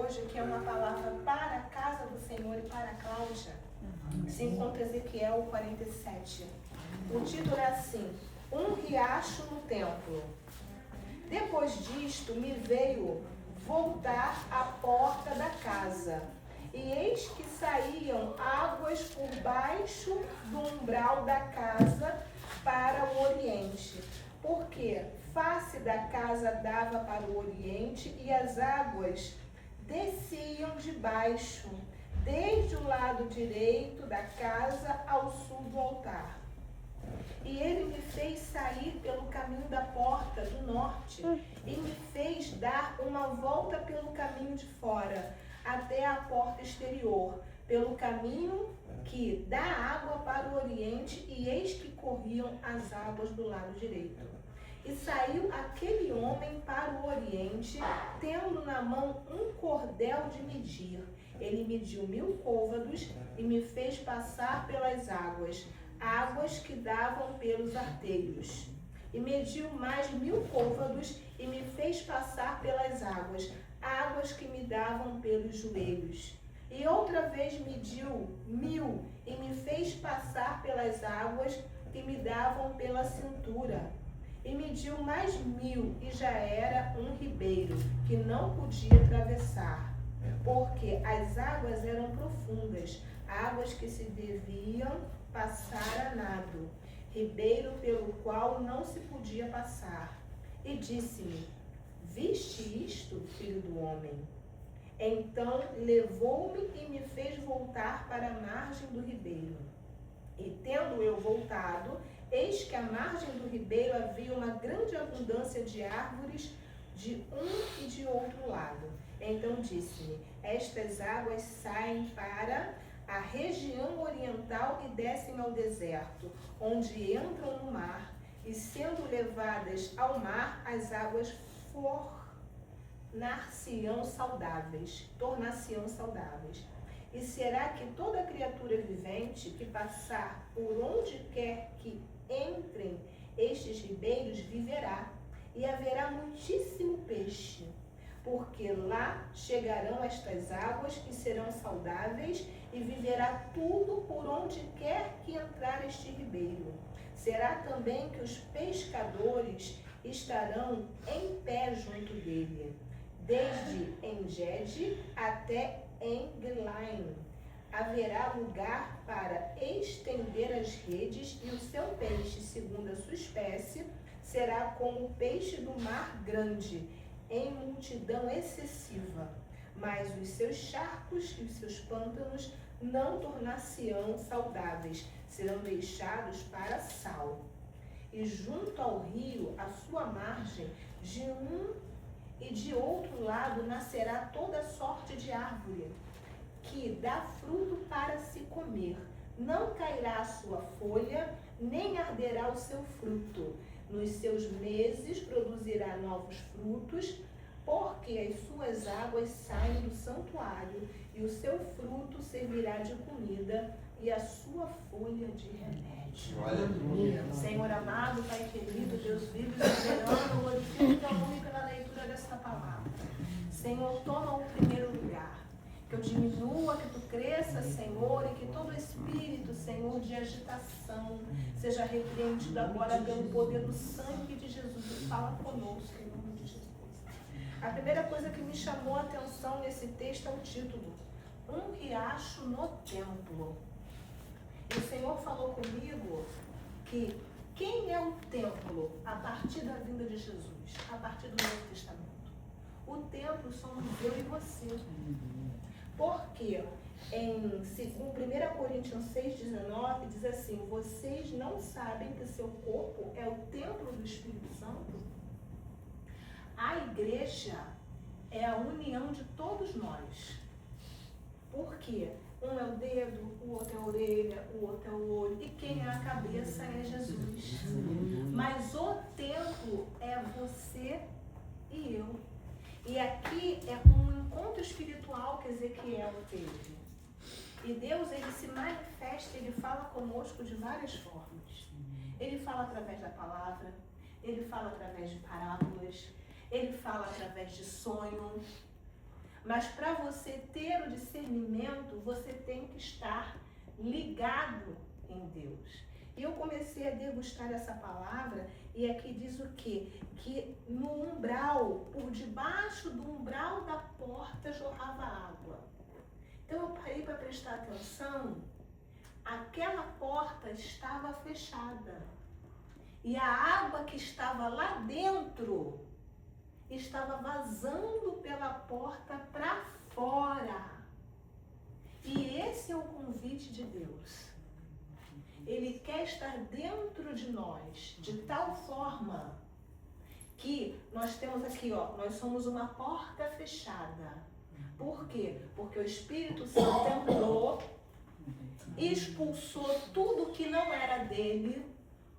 hoje, que é uma palavra para a casa do Senhor e para a Cláudia, se encontra Ezequiel 47. O título é assim: Um riacho no templo. Depois disto, me veio voltar à porta da casa, e eis que saíam águas por baixo do umbral da casa para o oriente, porque face da casa dava para o oriente, e as águas desciam de baixo, desde o lado direito da casa ao sul do altar. E ele me fez sair pelo caminho da porta do norte, e me fez dar uma volta pelo caminho de fora, até a porta exterior, pelo caminho que dá água para o oriente, e eis que corriam as águas do lado direito. E saiu aquele homem para o oriente, tendo na mão um cordel de medir. Ele mediu 1000 côvados e me fez passar pelas águas, águas que davam pelos arteiros. E mediu mais 1000 côvados e me fez passar pelas águas, águas que me davam pelos joelhos. E outra vez mediu 1000 e me fez passar pelas águas que me davam pela cintura. E mediu mais 1000 e já era um ribeiro que não podia atravessar, porque as águas eram profundas, águas que se deviam passar a nado, ribeiro pelo qual não se podia passar. E disse-me: Viste isto, filho do homem? Então levou-me e me fez voltar para a margem do ribeiro. E tendo eu voltado, eis que à margem do ribeiro havia uma grande abundância de árvores de um e de outro lado. Então disse-me: Estas águas saem para a região oriental e descem ao deserto, onde entram no mar, e sendo levadas ao mar, as águas tornar-se-ão saudáveis. E será que toda criatura vivente que passar por onde quer que entrem estes ribeiros viverá, e haverá muitíssimo peixe, porque lá chegarão estas águas e serão saudáveis, e viverá tudo por onde quer que entrar este ribeiro. Será também que os pescadores estarão em pé junto dele, desde En-Gedi até En-Gelaim. Haverá lugar para estender as redes, e o seu peixe, segundo a sua espécie, será como o peixe do mar grande, em multidão excessiva. Mas os seus charcos e os seus pântanos não tornar-se-ão saudáveis, serão deixados para sal. E junto ao rio, à sua margem, de um e de outro lado, nascerá toda sorte de árvore, que dá fruto para se comer. Não cairá a sua folha, nem arderá o seu fruto. Nos seus meses produzirá novos frutos, porque as suas águas saem do santuário, e o seu fruto servirá de comida, e a sua folha de remédio. Senhor amado, Pai querido, Deus vivo e soberano, glorifico o teu nome pela leitura desta palavra. Senhor, toma o primeiro lugar. Que eu diminua, que tu cresça, Senhor, e que todo espírito, Senhor, de agitação seja repreendido agora pelo poder do sangue de Jesus. E fala conosco, em nome de Jesus. A primeira coisa que me chamou a atenção nesse texto é o título: Um riacho no templo. E o Senhor falou comigo que quem é o templo a partir da vinda de Jesus, a partir do Novo Testamento? O templo somos eu e você. Porque em 1 Coríntios 6,19 diz assim: Vocês não sabem que seu corpo é o templo do Espírito Santo? A igreja é a união de todos nós. Por quê? Um é o dedo, o outro é a orelha, o outro é o olho, e quem é a cabeça é Jesus. Mas o templo é você e eu. E aqui é um encontro espiritual que Ezequiel teve. E Deus, ele se manifesta, ele fala conosco de várias formas. Ele fala através da palavra, ele fala através de parábolas, ele fala através de sonho. Mas para você ter o discernimento, você tem que estar ligado em Deus. E eu comecei a degustar essa palavra e aqui diz o quê? Que no umbral, por debaixo do umbral da porta jorrava água. Então eu parei para prestar atenção, aquela porta estava fechada. E a água que estava lá dentro estava vazando pela porta para fora. E esse é o convite de Deus. Ele quer estar dentro de nós, de tal forma que nós temos aqui, nós somos uma porta fechada. Por quê? Porque o Espírito Santo entrou, expulsou tudo que não era dele,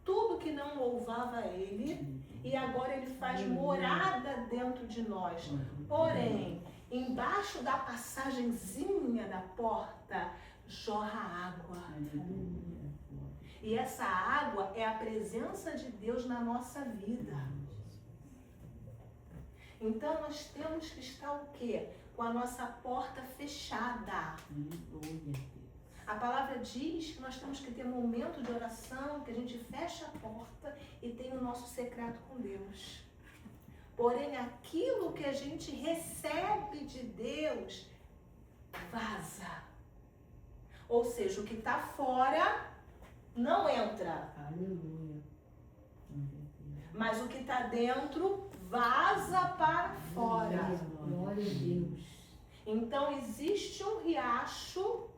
tudo que não louvava ele, e agora ele faz morada dentro de nós. Porém, embaixo da passagenzinha da porta, jorra água. E essa água é a presença de Deus na nossa vida. Então nós temos que estar o quê? Com a nossa porta fechada. A palavra diz que nós temos que ter um momento de oração, que a gente fecha a porta e tem o nosso secreto com Deus. Porém, aquilo que a gente recebe de Deus, vaza. Ou seja, o que está fora não entra. Aleluia. Mas o que está dentro, vaza para fora. Glória a Deus. Então, existe um riacho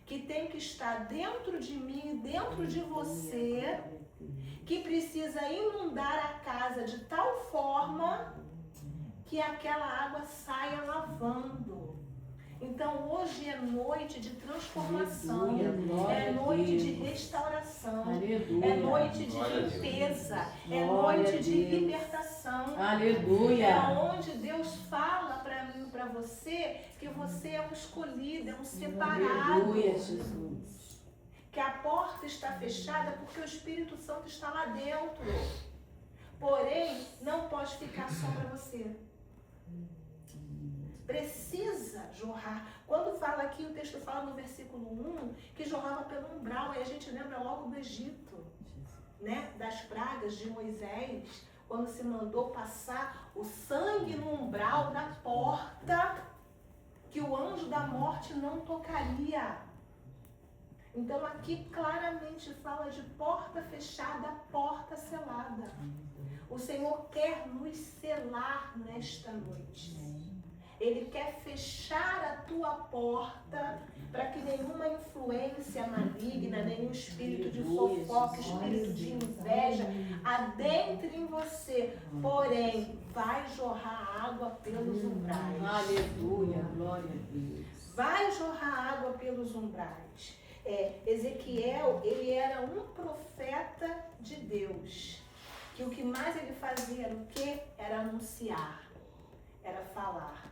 que tem que estar dentro de mim, dentro de você, que precisa inundar a casa de tal forma que aquela água saia lavando. Então hoje é noite de transformação, é noite de restauração, é noite de limpeza, é noite de libertação. Aleluia. É onde Deus fala para mim e para você que você é um escolhido, é um separado. Aleluia, Jesus. Que a porta está fechada porque o Espírito Santo está lá dentro. Porém, não pode ficar só para você. Precisa jorrar. Quando fala aqui, o texto fala no versículo 1 que jorrava pelo umbral. Aí a gente lembra logo do Egito, né? Das pragas de Moisés, quando se mandou passar o sangue no umbral da porta, que o anjo da morte não tocaria. Então aqui claramente fala de porta fechada, porta selada. O Senhor quer nos selar nesta noite. Ele quer fechar a tua porta para que nenhuma influência maligna, nenhum espírito de fofoca, espírito de inveja adentre em você. Porém, vai jorrar água pelos umbrais. Aleluia, glória a Deus. Vai jorrar água pelos umbrais. Ezequiel, ele era um profeta de Deus. Que o que mais ele fazia era o quê? Era anunciar, era falar.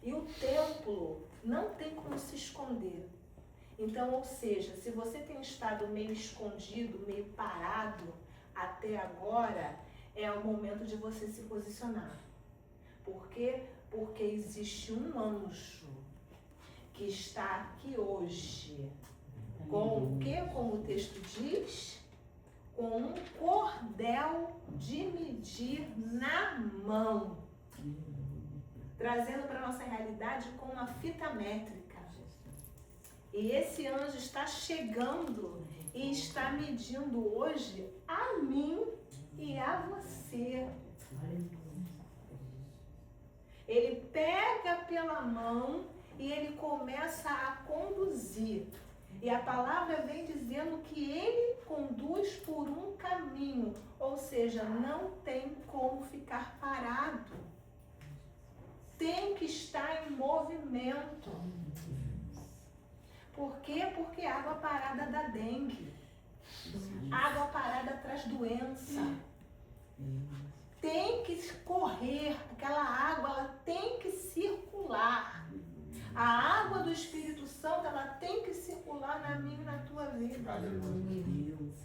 E o templo não tem como se esconder. Então, ou seja, se você tem estado meio escondido, meio parado até agora, é o momento de você se posicionar. Por quê? Porque existe um anjo que está aqui hoje com o quê? Como o texto diz? Com um cordel de medir na mão. Trazendo para a nossa realidade com uma fita métrica. E esse anjo está chegando e está medindo hoje a mim e a você. Ele pega pela mão e ele começa a conduzir. E a palavra vem dizendo que ele conduz por um caminho, ou seja, não tem como ficar parado. Tem que estar em movimento. Por quê? Porque água parada dá dengue. Água parada traz doença. Tem que correr, aquela água ela tem que circular. A água do Espírito Santo ela tem que circular na minha e na tua vida.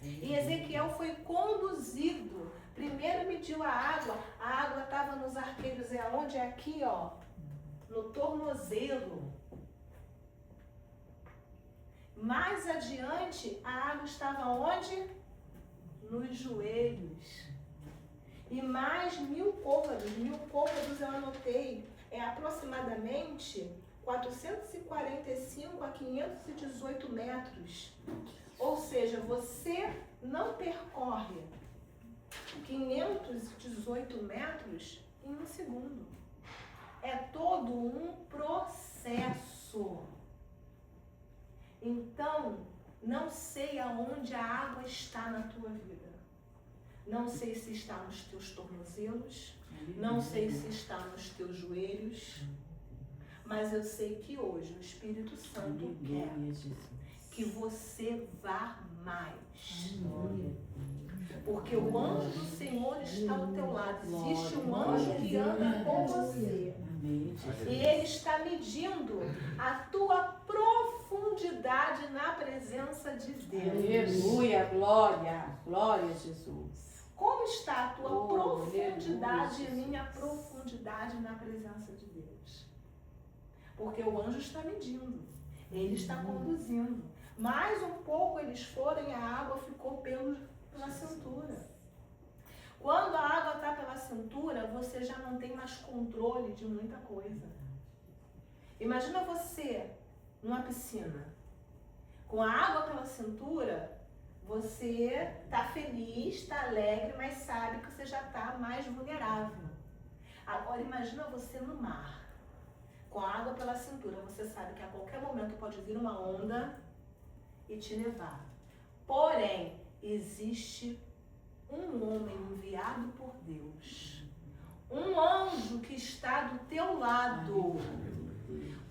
E Ezequiel foi conduzido. Primeiro mediu a água estava nos arqueiros, é onde? É aqui, ó. no tornozelo. Mais adiante, a água estava onde? Nos joelhos. E mais 1000 côvados. 1000 côvados eu anotei. É aproximadamente 445 a 518 metros. Ou seja, você não percorre 518 metros em um segundo. É todo um processo. Então, não sei aonde a água está na tua vida. Não sei se está nos teus tornozelos, não sei se está nos teus joelhos, mas eu sei que hoje o Espírito Santo quer que você vá mais. Porque o anjo do Senhor está ao teu lado. Existe um anjo que anda com você. E ele está medindo a tua profundidade na presença de Deus. Aleluia, glória, glória a Jesus. Como está a tua profundidade e minha profundidade na presença de Deus? Porque o anjo está medindo, ele está conduzindo. Mais um pouco eles foram e a água ficou pela cintura. Quando a água está pela cintura, você já não tem mais controle de muita coisa. Imagina você numa piscina, com a água pela cintura, você está feliz, está alegre, mas sabe que você já está mais vulnerável. Agora imagina você no mar, com a água pela cintura, você sabe que a qualquer momento pode vir uma onda e te levar. Porém, existe um homem enviado por Deus, um anjo que está do teu lado,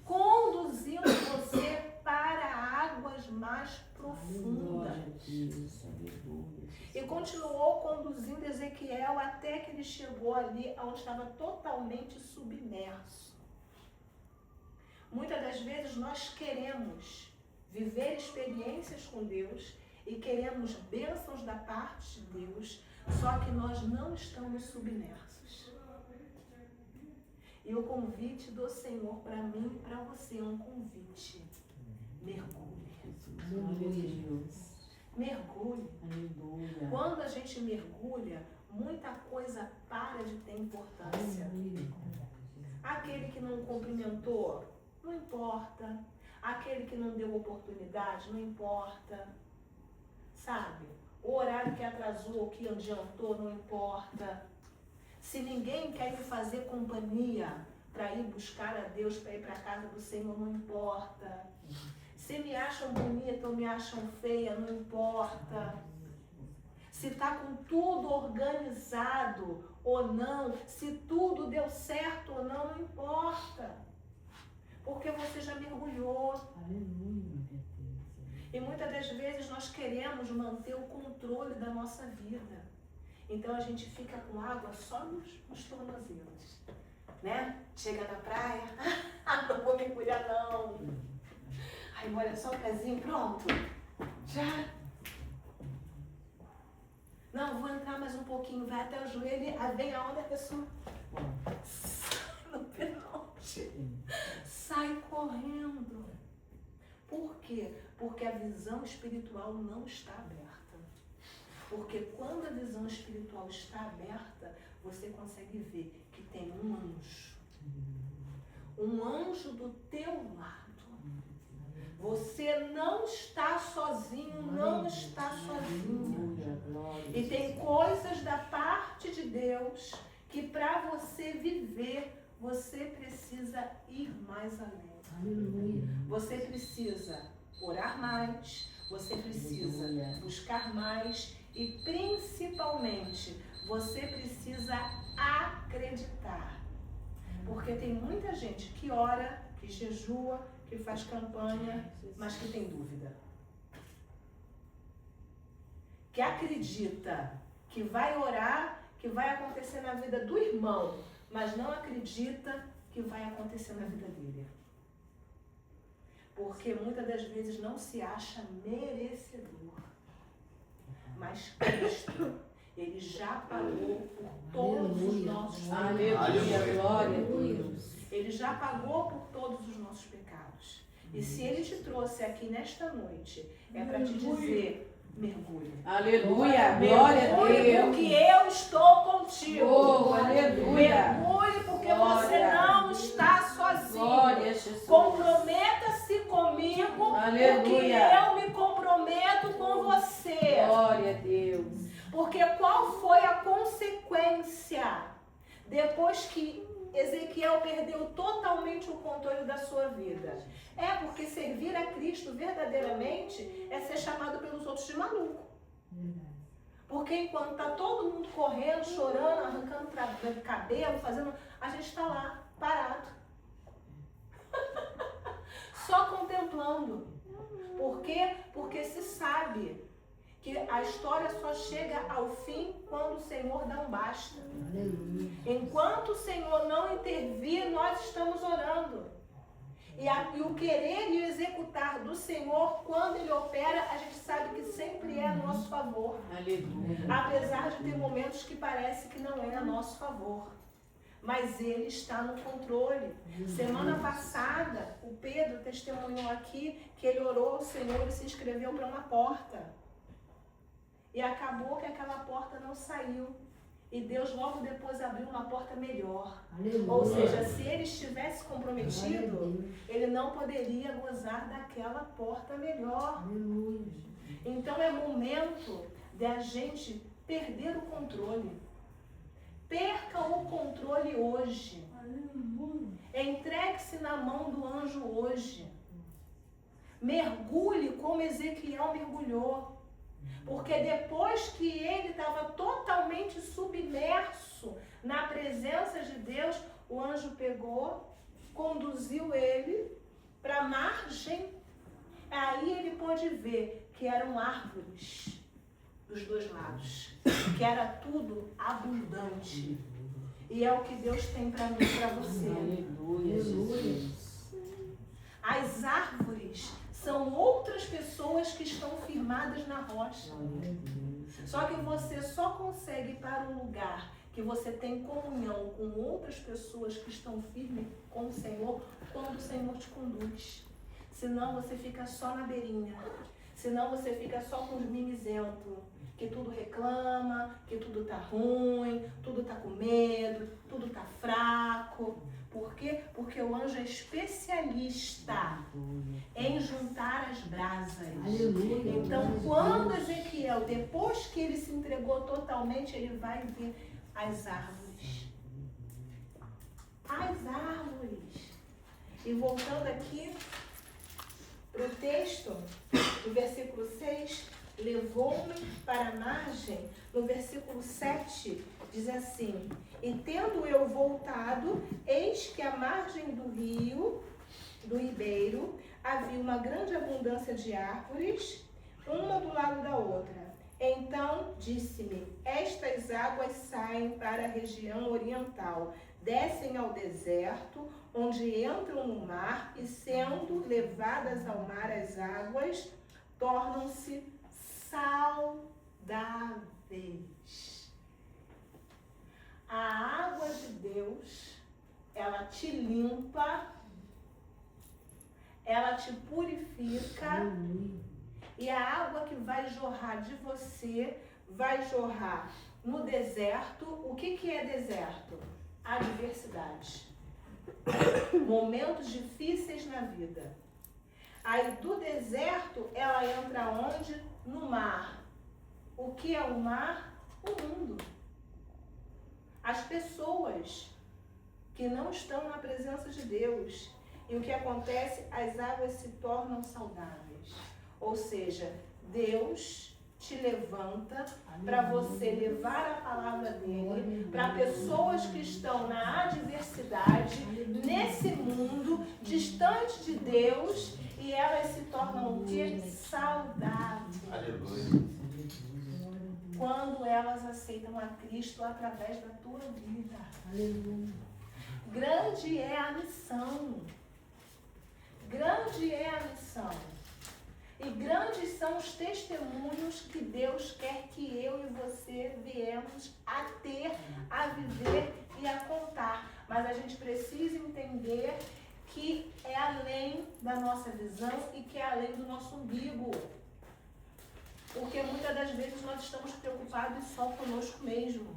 conduzindo você para águas mais profundas. E continuou conduzindo Ezequiel até que ele chegou ali onde estava totalmente submerso. Muitas das vezes nós queremos viver experiências com Deus e queremos bênçãos da parte de Deus, só que nós não estamos submersos. E o convite do Senhor para mim e para você é um convite. Mergulhe. Mergulhe. Quando a gente mergulha, muita coisa para de ter importância. Aquele que não cumprimentou, não importa. Aquele que não deu oportunidade, não importa. Sabe? O horário que atrasou ou que adiantou, não importa. Se ninguém quer me fazer companhia para ir buscar a Deus, para ir para a casa do Senhor, não importa. Se me acham bonita ou me acham feia, não importa. Se está com tudo organizado ou não, se tudo deu certo ou não, não importa. Porque você já mergulhou. Aleluia. E muitas das vezes nós queremos manter o controle da nossa vida. Então a gente fica com água só nos tornozelos, né? Chega na praia, não vou mergulhar não. Aí molha só o pezinho, pronto. Já. Não, vou entrar mais um pouquinho, vai até o joelho, aí vem a onda, a pessoa sai no pênalti, sai correndo. Por quê? Porque a visão espiritual não está aberta. Porque quando a visão espiritual está aberta, você consegue ver que tem um anjo. Um anjo do teu lado. Você não está sozinho, não está sozinho. E tem coisas da parte de Deus que para você viver, você precisa ir mais além. Você precisa orar mais, você precisa buscar mais e principalmente você precisa acreditar. Porque tem muita gente que ora, que jejua, que faz campanha, mas que tem dúvida. Que acredita que vai orar, que vai acontecer na vida do irmão, mas não acredita que vai acontecer na vida dele. Porque muitas das vezes não se acha merecedor. Mas Cristo, Ele já pagou por todos os nossos pecados. Aleluia, glória a Deus. Ele já já pagou por todos os nossos pecados. E se Ele te trouxe aqui nesta noite, é para te dizer, mergulhe. Aleluia. Glória a Deus. Porque eu estou contigo. Oh, aleluia. Mergulhe porque Glória. você não está sozinho. Glória a Jesus. Comprometa-se comigo. Aleluia. Porque eu me comprometo com você. Glória a Deus. Porque qual foi a consequência depois que Ezequiel perdeu totalmente o controle da sua vida? É porque servir a Cristo verdadeiramente é ser chamado pelos outros de maluco. Porque enquanto está todo mundo correndo, chorando, arrancando cabelo, fazendo, a gente está lá, parado. Só contemplando. Por quê? Porque se sabe que a história só chega ao fim quando o Senhor dá um basta. Enquanto o Senhor não intervir, nós estamos orando. E o querer e o executar do Senhor, quando Ele opera, a gente sabe que sempre é a nosso favor. Aleluia. Apesar de ter momentos que parece que não é a nosso favor. Mas Ele está no controle. Semana passada, o Pedro testemunhou aqui que ele orou ao Senhor e se inscreveu para uma porta. E acabou que aquela porta não saiu. E Deus logo depois abriu uma porta melhor. Aleluia. Ou seja, se ele estivesse comprometido, ele não poderia gozar daquela porta melhor. Aleluia. Então é momento de a gente perder o controle. Perca o controle hoje. Entregue-se na mão do anjo hoje. Mergulhe como Ezequiel mergulhou. Porque depois que ele estava totalmente submerso na presença de Deus, o anjo pegou, conduziu ele para a margem. Aí ele pôde ver que eram árvores dos dois lados, que era tudo abundante. E é o que Deus tem para mim e para você. Aleluia. As árvores são outras pessoas que estão firmadas na rocha. Só que você só consegue ir para um lugar que você tem comunhão com outras pessoas que estão firmes com o Senhor, quando o Senhor te conduz. Senão você fica só na beirinha. Senão você fica só com os mimizentos, que tudo reclama, que tudo tá ruim, tudo tá com medo, tudo tá fraco. Por quê? Porque o anjo é especialista em juntar as brasas. Aleluia. Então, quando Ezequiel, depois que ele se entregou totalmente, ele vai ver as árvores. As árvores. E voltando aqui para o texto, no versículo 6, levou-me para a margem. No versículo 7, diz assim: e tendo eu voltado, eis que à margem do rio, do ribeiro, havia uma grande abundância de árvores, uma do lado da outra. Então disse-me: estas águas saem para a região oriental, descem ao deserto, onde entram no mar, e sendo levadas ao mar as águas, tornam-se saudáveis. A água de Deus, ela te limpa, ela te purifica, e a água que vai jorrar de você, vai jorrar no deserto. O que é deserto? Adversidade. Momentos difíceis na vida. Aí do deserto, ela entra onde? No mar. O que é o mar? O mundo. As pessoas que não estão na presença de Deus. E o que acontece? As águas se tornam saudáveis. Ou seja, Deus te levanta para você levar a palavra dele para pessoas que estão na adversidade, nesse mundo, distante de Deus, e elas se tornam o quê? Saudáveis. Aleluia. Quando elas aceitam a Cristo através da tua vida. Aleluia. Grande é a missão. Grande é a missão. E grandes são os testemunhos que Deus quer que eu e você viemos a ter, a viver e a contar. Mas a gente precisa entender da nossa visão e que é além do nosso umbigo. Porque muitas das vezes nós estamos preocupados só conosco mesmo.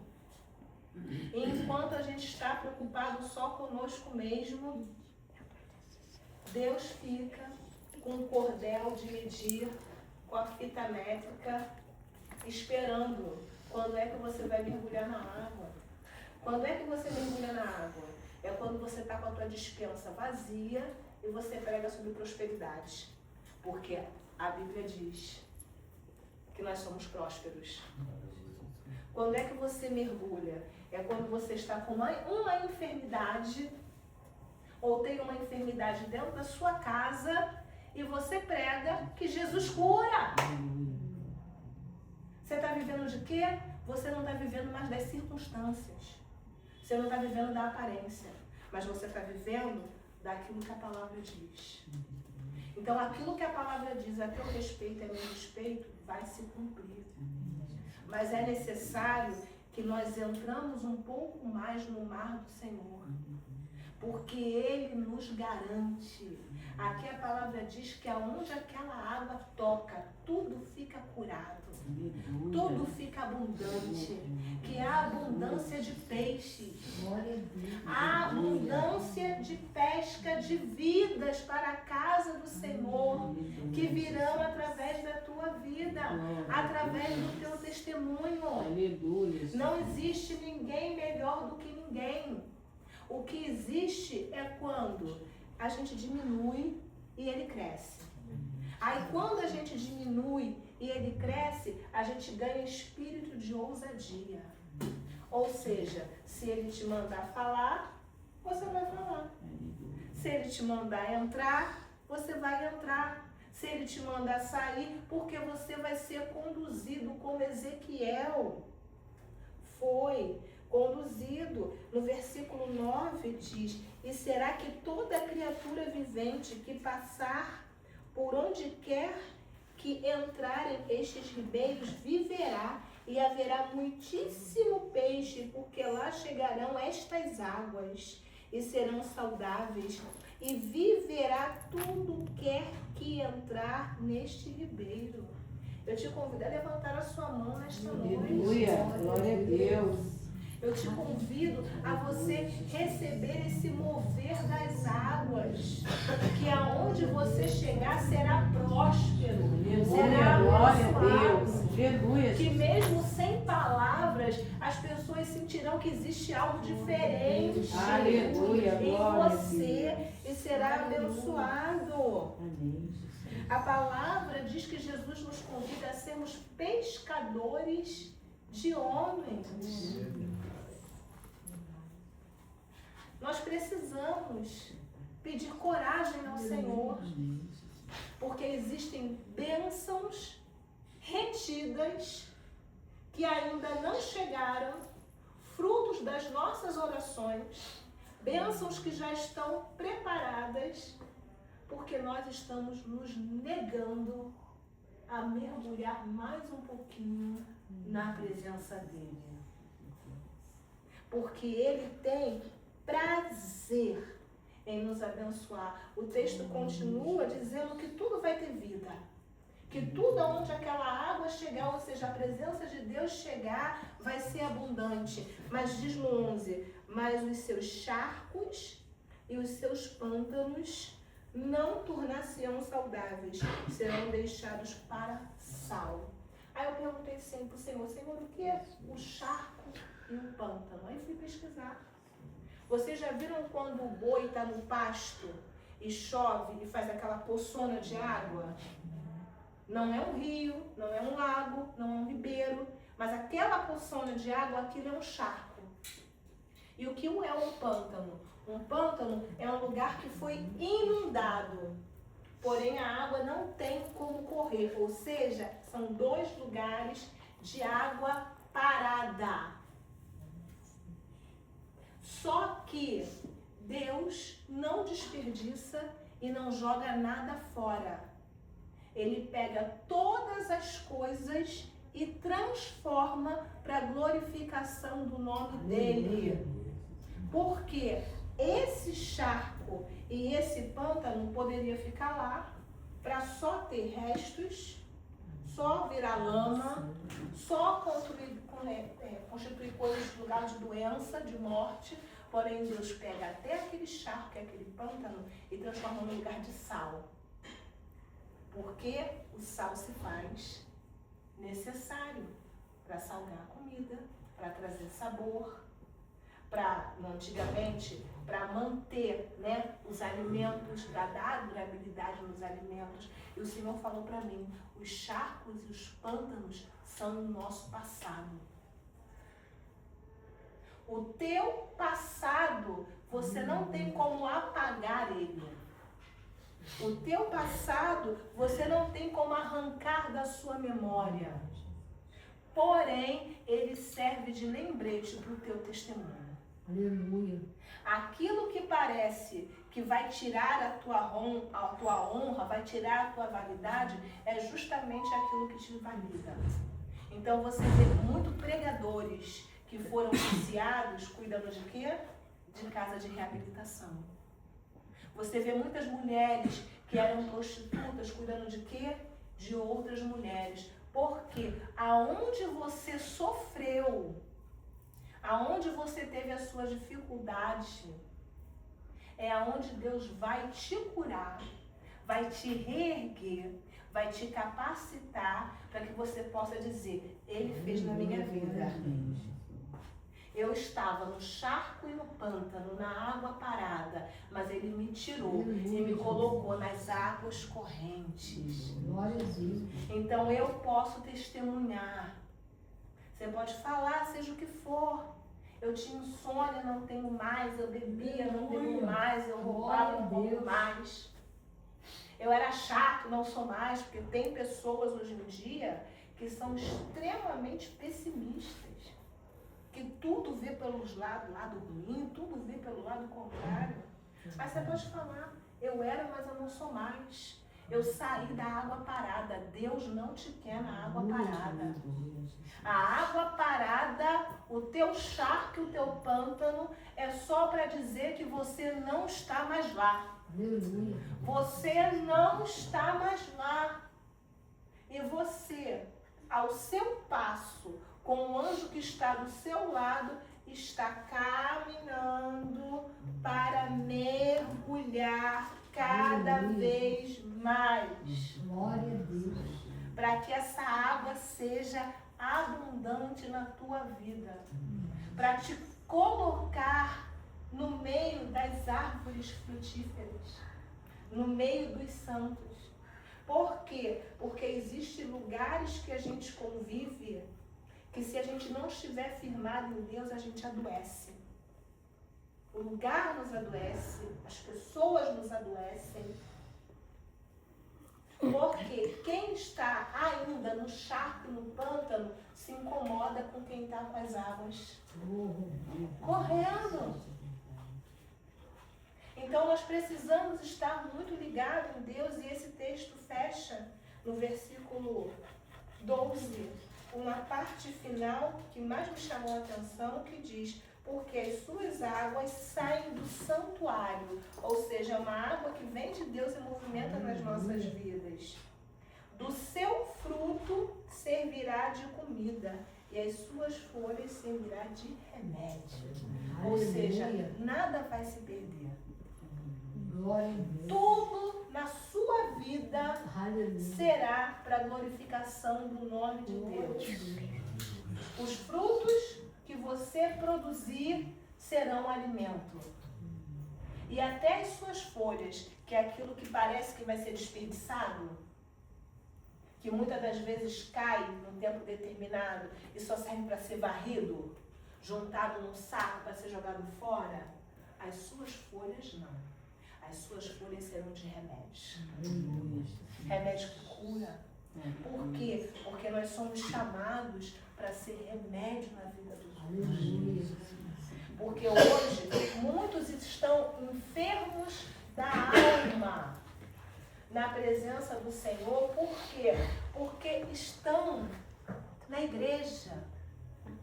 E enquanto a gente está preocupado só conosco mesmo, Deus fica com um cordel de medir, com a fita métrica, esperando quando é que você vai mergulhar na água. Quando é que você mergulha na água? É quando você está com a tua despensa vazia e você prega sobre prosperidade. Porque a Bíblia diz que nós somos prósperos. Quando é que você mergulha? É quando você está com uma enfermidade ou tem uma enfermidade dentro da sua casa e você prega que Jesus cura. Você está vivendo de quê? Você não está vivendo mais das circunstâncias. Você não está vivendo da aparência. Mas você está vivendo daquilo que a palavra diz. Então, aquilo que a palavra diz a teu respeito e a meu respeito vai se cumprir. Mas é necessário que nós entramos um pouco mais no mar do Senhor. Porque Ele nos garante. Aqui a palavra diz que aonde aquela água toca, tudo fica curado. Tudo fica abundante. Que há abundância de peixes. Há abundância de pesca de vidas para a casa do Senhor. Que virão através da tua vida. Através do teu testemunho. Não existe ninguém melhor do que ninguém. O que existe é quando a gente diminui e ele cresce. Aí quando a gente diminui e ele cresce, a gente ganha espírito de ousadia. Ou seja, se ele te mandar falar, você vai falar. Se ele te mandar entrar, você vai entrar. Se ele te mandar sair, porque você vai ser conduzido como Ezequiel foi conduzido. No versículo 9 diz: e será que toda criatura vivente que passar por onde quer que entrarem estes ribeiros viverá, e haverá muitíssimo peixe, porque lá chegarão estas águas e serão saudáveis, e viverá tudo quer que entrar neste ribeiro. Eu te convido a levantar a sua mão nesta noite. Aleluia, glória a Deus. Eu te convido a você receber esse mover das águas, que aonde você chegar será próspero, será glória a abençoado. Deus, aleluia. Que mesmo sem palavras, as pessoas sentirão que existe algo diferente Aleluia, em glória a você e será abençoado. Amém. A palavra diz que Jesus nos convida a sermos pescadores de homens. Nós precisamos pedir coragem ao Senhor, porque existem bênçãos retidas que ainda não chegaram, frutos das nossas orações, bênçãos que já estão preparadas, porque nós estamos nos negando a mergulhar mais um pouquinho na presença dele. Porque ele tem prazer em nos abençoar. O texto continua dizendo que tudo vai ter vida. Que tudo onde aquela água chegar, ou seja, a presença de Deus chegar, vai ser abundante. Mas diz no 11, mas os seus charcos e os seus pântanos não tornar-se-ão saudáveis, serão deixados para sal. Aí eu perguntei sempre para o Senhor, o que é o charco e o pântano? Aí fui pesquisar. Vocês já viram quando o boi está no pasto e chove e faz aquela poçona de água? Não é um rio, não é um lago, não é um ribeiro, mas aquela poçona de água, aquilo é um charco. E o que é um pântano? Um pântano é um lugar que foi inundado, porém a água não tem como correr, ou seja, são dois lugares de água parada. Só que Deus não desperdiça e não joga nada fora. Ele pega todas as coisas e transforma para a glorificação do nome dele. Porque esse charco E esse pântano poderia ficar lá para só ter restos, só virar lama, só constituir coisas de lugar de doença, de morte. Porém, Deus pega até aquele charco, que é aquele pântano, e transforma num lugar de sal. Porque o sal se faz necessário para salgar a comida, para trazer sabor, antigamente, para manter, né, os alimentos, para dar durabilidade nos alimentos. E o Senhor falou para mim, os charcos e os pântanos são o nosso passado. O teu passado, você não tem como apagar ele. O teu passado, você não tem como arrancar da sua memória. Porém, ele serve de lembrete para o teu testemunho. Aleluia. Aquilo que parece que vai tirar a tua honra, vai tirar a tua validade, é justamente aquilo que te valida. Então você vê muito pregadores que foram viciados, cuidando de quê? De casa de reabilitação. Você vê muitas mulheres que eram prostitutas, cuidando de quê? De outras mulheres. Porque aonde você sofreu, aonde você teve as suas dificuldades, é aonde Deus vai te curar, vai te reerguer, vai te capacitar para que você possa dizer, Ele fez na minha vida. Eu estava no charco e no pântano, na água parada, mas Ele me tirou e me colocou nas águas correntes. Glória a Deus. Então eu posso testemunhar. Você pode falar, seja o que for. Eu tinha insônia, não tenho mais. Eu bebia, não bebo mais. Eu roubava, não roubo mais. Eu era chato, não sou mais. Porque tem pessoas hoje em dia que são extremamente pessimistas. Que tudo vê pelos lado ruim, tudo vê pelo lado contrário. Mas você pode falar, eu era, mas eu não sou mais. Eu saí da água parada. Deus não te quer na água parada. A água parada, o teu charco, o teu pântano, é só para dizer que você não está mais lá. Você não está mais lá. E você, ao seu passo, com o anjo que está do seu lado, está caminhando para mergulhar cada vez mais. Glória a Deus. Para que essa água seja abundante na tua vida. Para te colocar no meio das árvores frutíferas. No meio dos santos. Por quê? Porque existem lugares que a gente convive que se a gente não estiver firmado em Deus, a gente adoece. O lugar nos adoece, as pessoas nos adoecem. Porque quem está ainda no charco, no pântano, se incomoda com quem está com as águas correndo. Então nós precisamos estar muito ligados em Deus, e esse texto fecha no versículo 12, uma parte final que mais me chamou a atenção, que diz, porque as suas águas saem do santuário, ou seja, é uma água que vem de Deus e movimenta nas nossas vidas. Do seu fruto servirá de comida, e as suas folhas servirá de remédio. Ou seja, nada vai se perder. Tudo na sua vida será para a glorificação do nome de Deus. Os frutos que você produzir serão alimento. E até as suas folhas, que é aquilo que parece que vai ser desperdiçado, que muitas das vezes cai num tempo determinado e só serve para ser varrido, juntado num saco para ser jogado fora, as suas folhas não. As suas folhas serão de remédio. Remédio que cura. Por quê? Porque nós somos chamados para ser remédio na vida dos outros. Porque hoje muitos estão enfermos da alma na presença do Senhor. Por quê? Porque estão na igreja,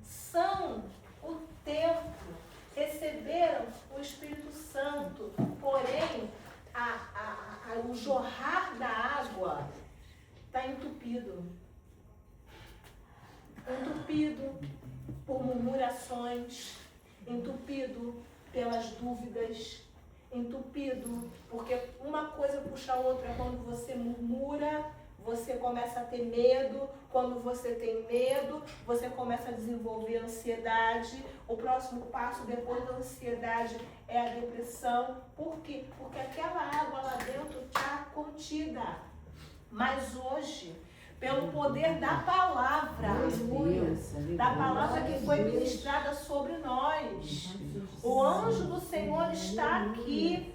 são o templo, receberam o Espírito Santo, porém o jorrar da água está entupido. Entupido por murmurações, entupido pelas dúvidas, entupido porque uma coisa puxa a outra. Quando você murmura, você começa a ter medo. Quando você tem medo, você começa a desenvolver ansiedade. O próximo passo depois da ansiedade é a depressão. Por quê? Porque aquela água lá dentro está contida. Mas hoje, pelo poder da palavra, da palavra que foi ministrada sobre nós, o anjo do Senhor está aqui.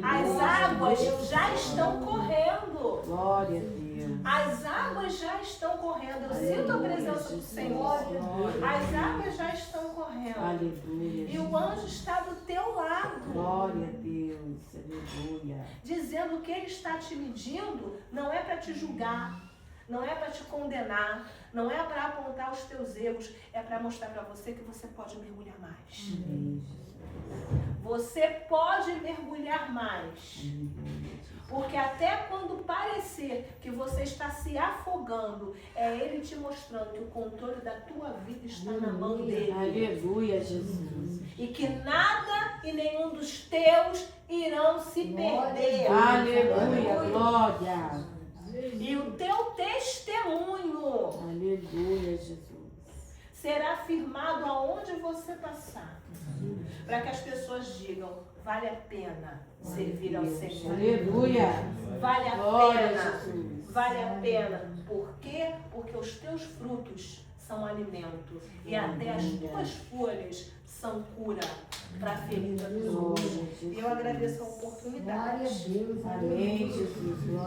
As águas já estão correndo. Glória a Deus. As águas já estão correndo. Eu sinto a presença do Senhor. As águas já estão correndo. Aleluia. E o anjo está do teu lado. Glória a Deus. Aleluia. Dizendo que ele está te medindo, não é para te julgar. Não é para te condenar, não é para apontar os teus erros, é para mostrar para você que você pode mergulhar mais. Você pode mergulhar mais. Porque até quando parecer que você está se afogando, é Ele te mostrando que o controle da tua vida está na mão dEle. Aleluia, Jesus. E que nada e nenhum dos teus irão se perder. Aleluia, glória. E o teu testemunho, aleluia, Jesus, será firmado aonde você passar. Para que as pessoas digam, vale a pena servir ao Senhor. Aleluia. Vale a Glória pena. a Jesus. Vale a pena. Por quê? Porque os teus frutos são alimento. E até as tuas folhas são cura para a ferida dos outros. E eu agradeço a oportunidade. Glória a Deus. Amém, Jesus.